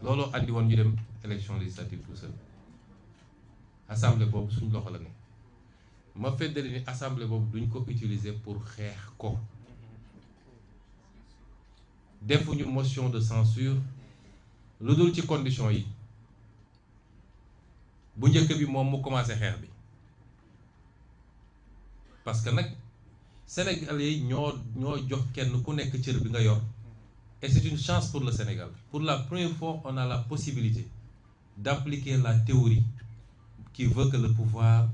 looloo andi woon ñu dem élection législative tout seul. assemblée boobu suñ loxo la ne ma feddali ni assemblée boobu duñ ko utiliser pour xeex ko. defuñu motion de censure lu dul ci condition yi bu njëkk bi moom mu commencé xeex bi parce que nag sénégalais yi ñoo jox kenn ku nekk cër bi nga yor et c'est une chance pour le Sénégal. Pour la première fois on a la possibilité d'appliquer la théorie qui veut que le pouvoir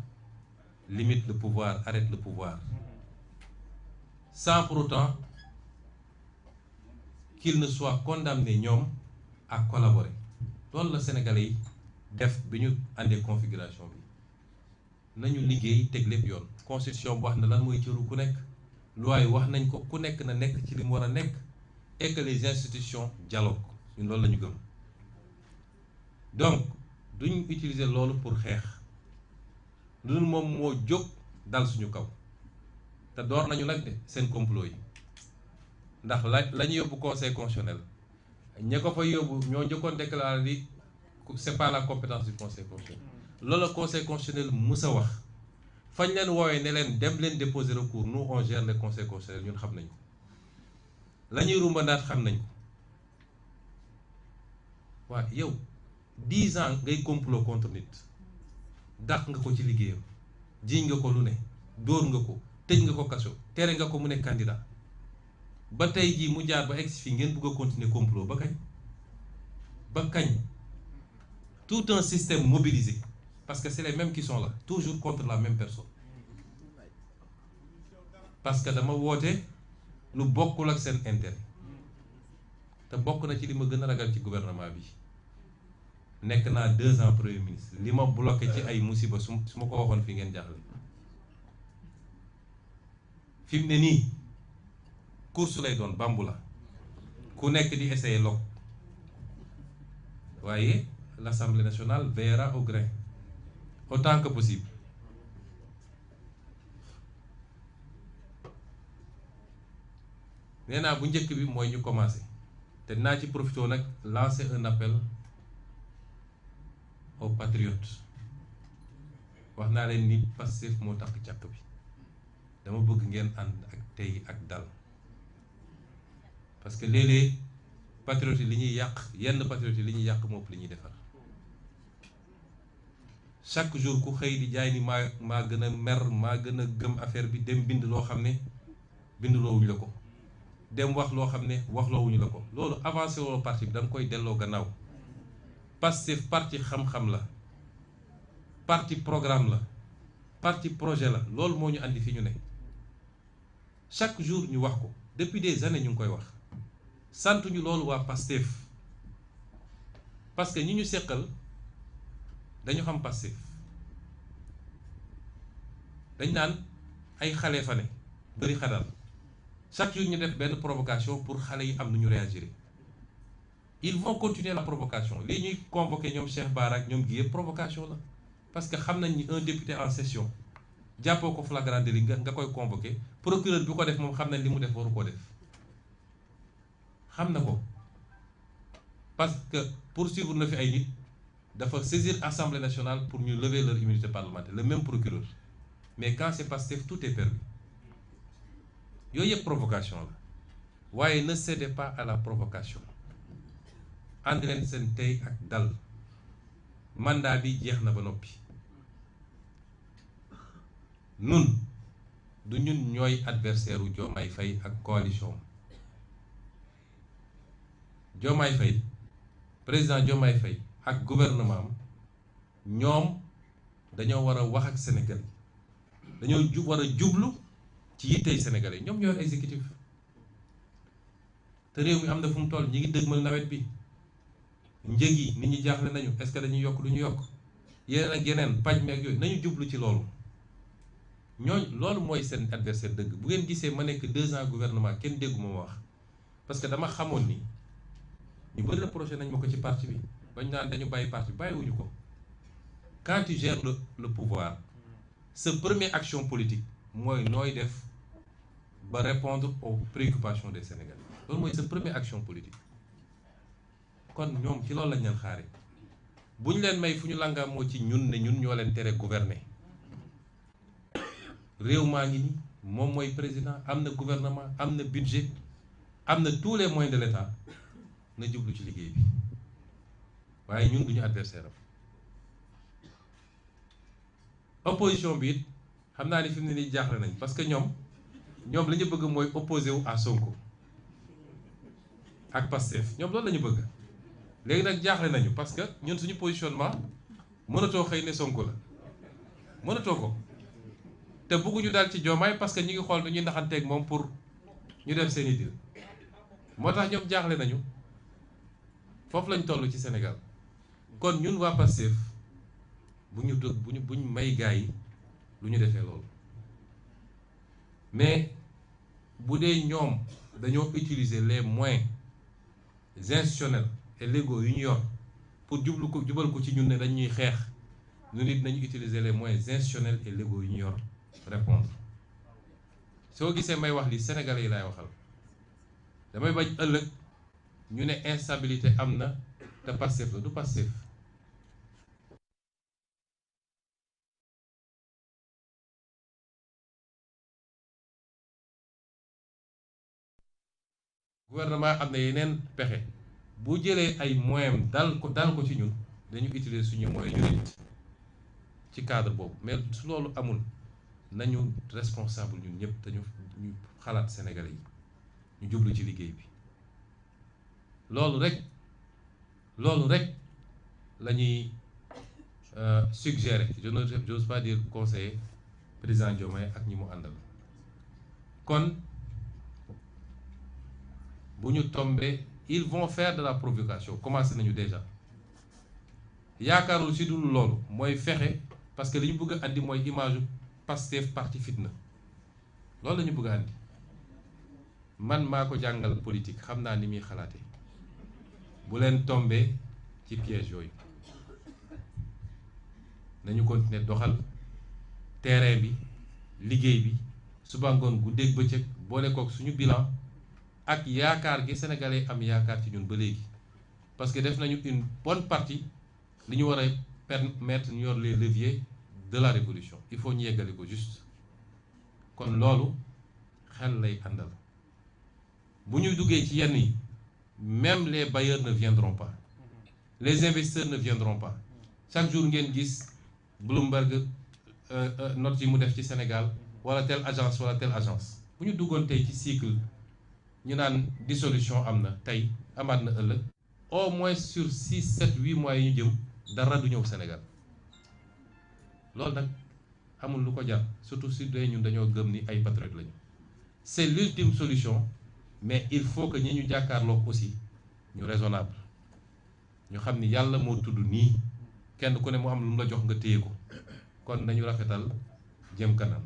limite le pouvoir, arrête le pouvoir, sans pour autant qu'il ne soit condamné ñoom à collaborer. loolu la Sénégalais yi def bi ñu àndee configuration bi nañu liggéey teg lépp yoon. constitution bu wax na lan mooy cëru ku nekk, loi yi wax nañ ko ku nekk na nekk ci li mu war a nekk et que les institutions dialoguent ñun loolu la ñu gëm. donc duñ utiliser loolu pour xeex lu dul moom moo jóg dal suñu kaw te door nañu nag de seen complot yi. ndax la ñu yóbbu conseil constitutionnel ña ko fa yóbbu ñoo njëkkoon déclaré ni c'est pas la compétence du conseil constitutionnel. loolu la conseil constitutionnel mus a wax fañ leen woowee ne leen dem leen déposer recours nous on gère le conseil constitutionnel ñun xam nañ ko la ñuy rumbandaat xam nañ ko. waaw yow 10 ans ngay complot contre nit dàq nga ko ci liggéeyam jiiñ nga ko lu ne dóor nga ko tëj nga ko kaso tere nga ko mu ne candidat ba tey jii mu jaar ba egsi fii ngeen bëgg a continuer complot ba kañ ba kañ. tout un système mobilisé parce que c'est les mêmes qui sont là toujours contre la même personne parce que dama woote lu bokkul ak seen intérêt te bokk na ci li ma gën a ragal ci gouvernement bi nekk naa 2 ans premier ministre li ma bloqué ci ay musiba su ma ko waxoon fi ngeen jaaxle. fi mu ne nii course lay doon bambu la ku nekk di essayer lok waaye l'Assemblée nationale veillera au grain autant que possible. nee naa bu njëkk bi mooy ñu commencer te naa ci profité nag lancer un appel aux patriotes wax naa leen ni Pastef moo tax càkk bi dama bëgg ngeen ànd ak tey ak dal parce que léeg-léeg patriotes yi li ñuy yàq yenn patriotes yi li ñuy yàq moom li ñuy defar. chaque jour ku xëy di jaay ni maa gën a mer maa gën a gëm affaire bi dem bind loo xam ne bindloowuñu la ko dem wax loo xam ne waxloowuñu la ko loolu avancé woo parti bi da nga koy delloo gannaaw. Pastef parti xam-xam la parti programme la parti projet la loolu moo ñu andi fi ñu ne chaque jour ñu wax ko depuis des années ñu ngi koy wax santuñu loolu waa Pastef parce que ñi ñu seqal dañu xam Pastef dañ naan ay xale fa ne bëri xadal chaque jour ñu def benn provocation pour xale yi am nu ñu réagir. ils vont continuer la provocation lii ñuy convoqué ñoom Cheikh Bara ak ñoom gi yëpp provocation la parce que xam nañ ni un député en session jàppoo ko flagrant délit nga koy convoqué procureur bi ko def moom xam nañ li mu def waru koo def xam na ko parce que poursuivre na fi ay nit dafa saisir Assemblée nationale pour ñu lever leur immunité parlementaire le même procureur mais quand c'est Pastef tout est permis yooyu yëpp provocation la waaye ne cédez pas à la provocation. ànd leen seen tey ak dal mandat bi jeex na ba noppi nun du ñun ñooy adversaire u Diomaye Faye ak coalition Diomaye Faye président Diomaye Faye ak gouvernement am ñoom dañoo war a wax ak Sénégal dañoo war a jublu ci yittey Sénégalais ñoom ñoo exécutif te réew mi am na fu mu toll ñi ngi dëgmal nawet bi njëg yi nit ñi jaaxle nañu est-ce que dañuy yokk du ñu yokk yeneen ak yeneen paj meeg yooyu nañu jublu ci loolu loolu mooy seen adversaire dëgg. bu ngeen gisee ma nekk 2 ans gouvernement kenn dégguma ma wax parce que dama xamoon ni ñu bëri reproché nañ ma ko ci parti bi bañ naan dañu bàyyi parti bi bàyyiwuñu ko. quand tu gères le pouvoir sa première action politique mooy nooy def ba répondre aux préoccupations des Sénégalais loolu mooy sa première action politique. kon ñoom ci loolu lañ leen xaare bu ñu leen may fu ñu langaamoo ci ñun ne ñun ñoo leen tere gouverner réew maa ngi ni moom mooy président am na gouvernement am na budget am na tous les moyens de l'État na jublu ci liggéey bi waaye ñun duñu adversaire am opposition bi it xam naa ni fi mu ne nii jaaxle nañ parce que ñoom li ñu bëgg mooy opposé wu à Sonko ak Pastef ñoom loolu la ñu bëgg léegi nag jaaxle nañu parce que ñun suñu positionnement mënatoo xëy ne Sonko la mënatoo ko te bëgguñu daal ci Diomaye parce que ñi ngi xool nu ñuy naxanteeg moom pour ñu def seeni dil moo tax ñoom jaaxle nañu foofu lañ toll ci Sénégal kon ñun waa Pastef buñ may gaa yi lu ñu defee loolu mais bu dee ñoom dañoo utiliser les moyens institutionnels et légaux yu ñu yor pour jubal ko ci ñun ne dañuy xeex ñu nit nañu utiliser les moyens institutionnels et légaux yu ñu yor répondre soo gisee may wax li Sénégalais yi laay waxal damay bañ ëllëg ñu ne instabilité am na te Pastef la du Pastef gouvernement am na yeneen pexe bu jëlee ay moyens dal ko ci ñun dañu utiliser suñu moyens ñu nit ci cadre boobu mais su loolu amul nañu responsable ñun ñëpp te ñu xalaat Sénégalais yi ñu jublu ci liggéey bi loolu rek la ñuy suggérer j'ose pas dire conseiller président Diomaye ak ñi mu àndal kon bu ñu tombé ils vont faire de la provocation commencé nañu déjà yaakaarul si dul loolu mooy fexe parce que li ñu bëgg a andi mooy image Pastef parti fitna loolu la ñu bëgg a andi man maa ko jàngal politique xam naa ni muy xalaatee bu leen tombé ci piège yooyu nañu continuer doxal terrain bi liggéey bi suba ngoon guddeeg bëccëg boole kook suñu bilan ak yaakaar gi sénégalais am yaakaar ci ñun ba léegi parce que def nañu une bonne partie li ñu war a permettre ñu yor les leviers de la révolution il faut ñu yeggale ko juste kon loolu xel lay àndal bu ñu duggee ci yenn yi même les bailleurs ne viendront pas les investisseurs ne viendront pas chaque jour ngeen gis Bloomberg note yi mu def ci Sénégal wala telle agence bu ñu duggoon tey ci cycle ñu naan dissolution am na tey amaat na ëllëg au moins sur 6 7 8 mois yi ñu jëm dara du ñëw Sénégal loolu nag amul lu ko jar surtout si dee ñun dañoo gëm ni ay patriotes lañu c'est l'ultime solution mais il faut que ñi ñu jàkkaarloo aussi ñu raisonnable ñu xam ni yàlla moo tudd nii kenn ku ne mu am lu mu la jox nga téye ko kon nañu rafetal jëm kanam.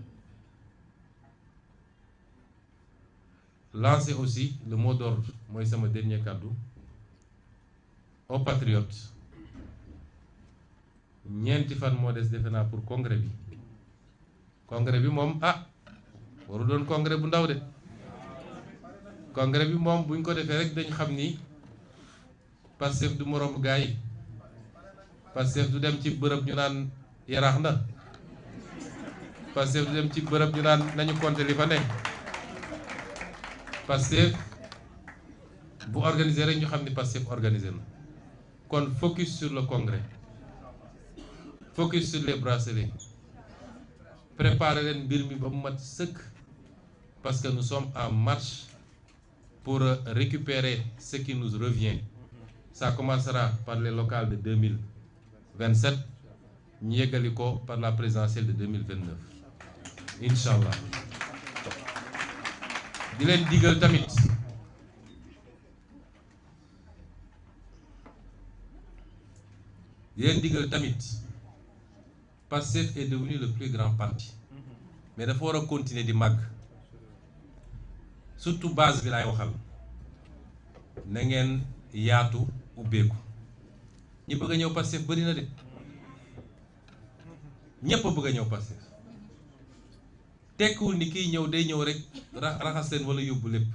Lancer aussi le mot d'ordre mooy sama dernier kàddu aux patriotes ñeenti fan moo des defe naa pour congrès bi moom waru doon congrès bu ndaw de congrès bi moom buñ ko defee rek dañ xam ni Pastef du moroom gaa yi Pastef du dem ci bërëb ñu naan yaraax na Pastef du dem ci bërëb ñu naan nañu compter li fa ne Pastef bu organiser rek ñu xam ni Pastef organiser na kon focus sur le congrès focus sur les bracelets préparer leen mbir mi ba mu mat sëkk parce que nous sommes en marche pour récupérer ce qui nous revient. Ça commencera par les locales de 2027 ñu yeggali ko par la présidentielle de 2029 incha allah. di leen digal tamit Pastef est devenu le plus grand parti mais dafa war a continuer di màgg surtout base bi laay waxal na ngeen yaatu ubbeeku ñi bëgg a ñëw Pastef bëri na de ñépp a bëgg a ñëw Pastef tekkiwul ni kiy ñëw day ñëw rek raxas leen wala yóbbu lépp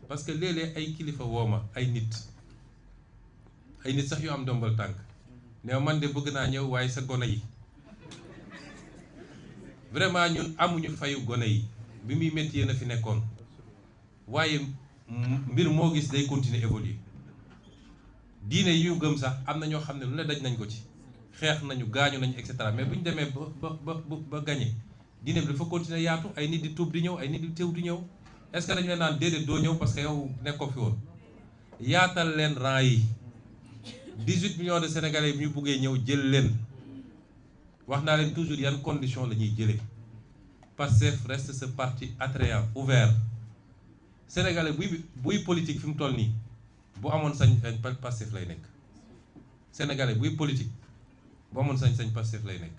parce que léeg-léeg ay kilifa wooma ay nit ay nit sax yu am ndombal tànk ne man de bëgg naa ñëw waaye sa gone yi vraiment ñun amuñu fayu gone yi bi muy métti yéen a fi nekkoon waaye mbir moo gis day continuer évoluer diine yi ñu gëm sax am na ñoo xam ne lu ne daj nañ ko ci xeex nañu gaañu nañu et cetera mais bu ñu demee ba gagné diine bi dafa continuer yaatu ay nit di tuub di ñëw ay nit di teew di ñëw est-ce que dañu leen naan déedéet doo ñëw parce que yow nekkoo fi woon yaatal leen rang yi 18 millions de sénégalais bi ñu buggee ñëw jël leen wax naa leen toujours yan condition la ñuy jëlee Pastef reste ce parti attrayant ouvert sénégalais buy politique fi mu toll nii bu amoon sañ-sañ Pastef lay nekk sénégalais buy politique bu amoon sañ-sañ Pastef lay nekk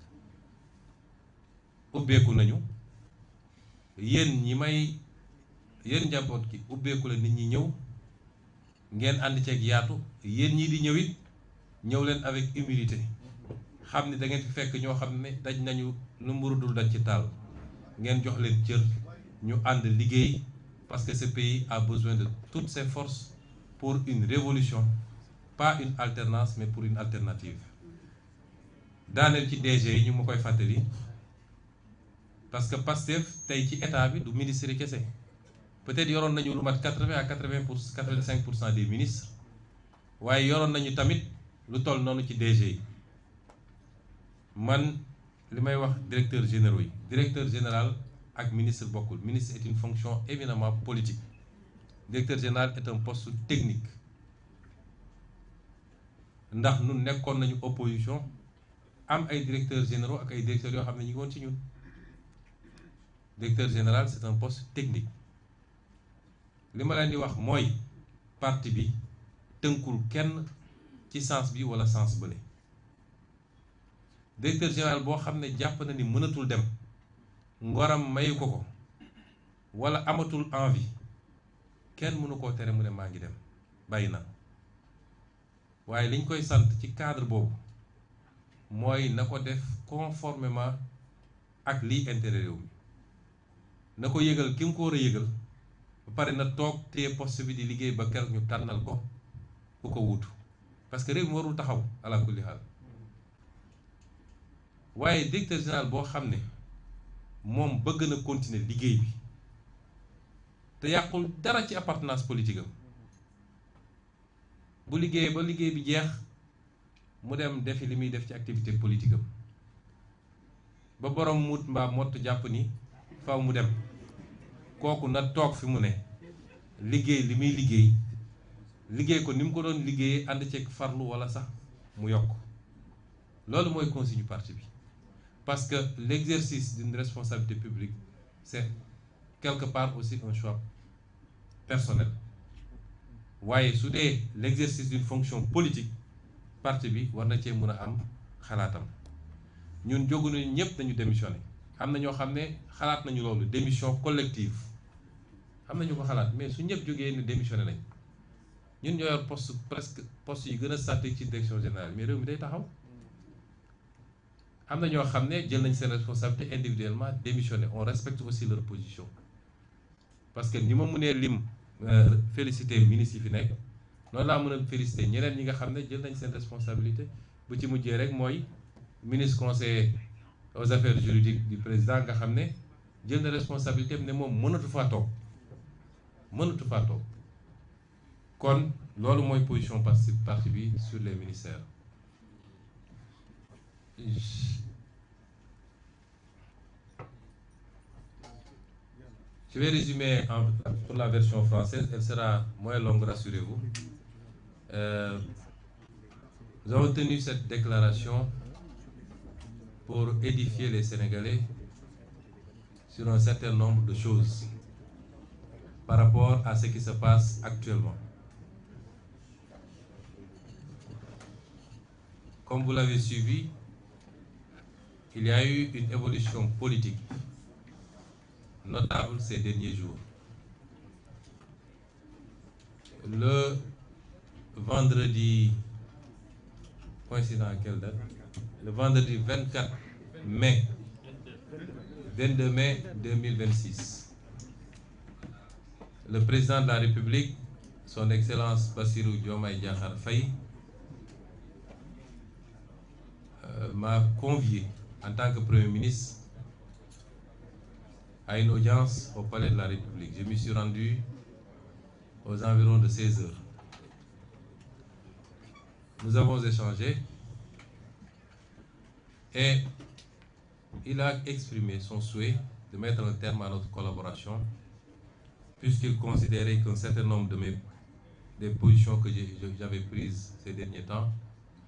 ubbeeku nañu yéen njaboot gi ubbeeku la nit ñi ñëw ngeen ànd ceeg yaatu yéen ñii di ñëw it ñëw leen avec humilité xam ne da ngeen fi fekk ñoo xam ne daj nañu lu mburu dul daj ci taal ngeen jox leen cër ñu ànd liggéey parce que ce pays a besoin de toutes ses forces pour une révolution pas une alternance mais pour une alternative daaneel ci DG yi ñu ma koy fàttali parce que Pastef tey ci état bi du ministre yi kese peut-être yoroon nañu lu mat 80 à 85% des ministres waaye yoroon nañu tamit lu toll noonu ci DG yi man li may wax directeur généraux yi directeur général ak ministre bokkul ministre est une fonction éminemment politique directeur général est un poste technique ndax nun nekkoon nañu opposition am ay directeurs généraux ak ay directeurs yoo xam ne ñu ngi woon ci ñun directeur général c'est un poste technique li ma leen di wax mooy parti bi tënkul kenn ci sens bi wala sens bële directeur général boo xam ne jàpp na ni mënatul dem ngoram mayu ko wala amatul envie kenn mënu koo tere mu ne maa ngi dem bàyyi na waaye liñ koy sant ci cadre boobu mooy na ko def conformément ak lii intérêt réew mi na ko yëgal ki mu ko war a yëgal ba pare na toog téye poste bi di liggéey ba keroog ñu tànnal ko ku ko wuutu parce que réew mi warul taxaw ala kulli xaal waaye directeur général boo xam ne moom bëgg na continuer liggéey bi te yàqul dara ci appartenance politique am bu liggéey ba liggéey bi jeex mu dem defi li muy def ci activité politique am ba borom mut mbaa mott jàpp ni faw mu dem kooku na toog fi mu ne liggéey li muy liggéey ko ni mu ko doon liggéeyee ànd ceeg farlu wala sax mu yokk loolu mooy consigne parti bi parce que l'exercice d'une responsabilité publique c'est quelque part aussi un choix personnel waaye su dee l'exercice d'une fonction politique parti bi war na cee mën a am xalaatam ñun jógu nañu ñëpp dañu démissionné am na ñoo xam ne xalaat nañu loolu démission collective am na ñu ko xalaat mais su ñëpp jógee ne démissionné nañ ñun ñoo yor presque poste yi gën a stratégique ci direction générale mais réew mi day taxaw am na ñoo xam ne jël nañ seen responsabilité individuellement démissionné on respecte aussi leur position parce que ni ma mënee lim féliciter ministre yi fi nekk noonu laa mën a féliciter ñeneen ñi nga xam ne jël nañ seen responsabilité bu ci mujjee rek mooy ministre conseiller aux affaires juridiques du président nga xam ne jël na responsabilité am ne moom mënatu faa toog kon loolu mooy position parti bi sur les ministères. Je vais résumer pour la version française, elle sera moins longue, rassurez-vous. Nous avons tenu cette déclaration pour édifier les Sénégalais sur un certain nombre de choses par rapport à ce qui se passe actuellement. Comme vous l'avez suivi, il y a eu une évolution politique notable ces derniers jours. Le vendredi, coïncident à quelle date? Le vendredi 24 mai, 22 mai 2026, le président de la République, son Excellence Bassirou Diomaye Diakhar Faye, m'a convié en tant que Premier ministre à une audience au Palais de la République. Je m'y suis rendu aux environs de 16 heures. Nous avons échangé et il a exprimé son souhait de mettre un terme à notre collaboration puisqu'il considérait qu'un certain nombre des positions que j'avais prises ces derniers temps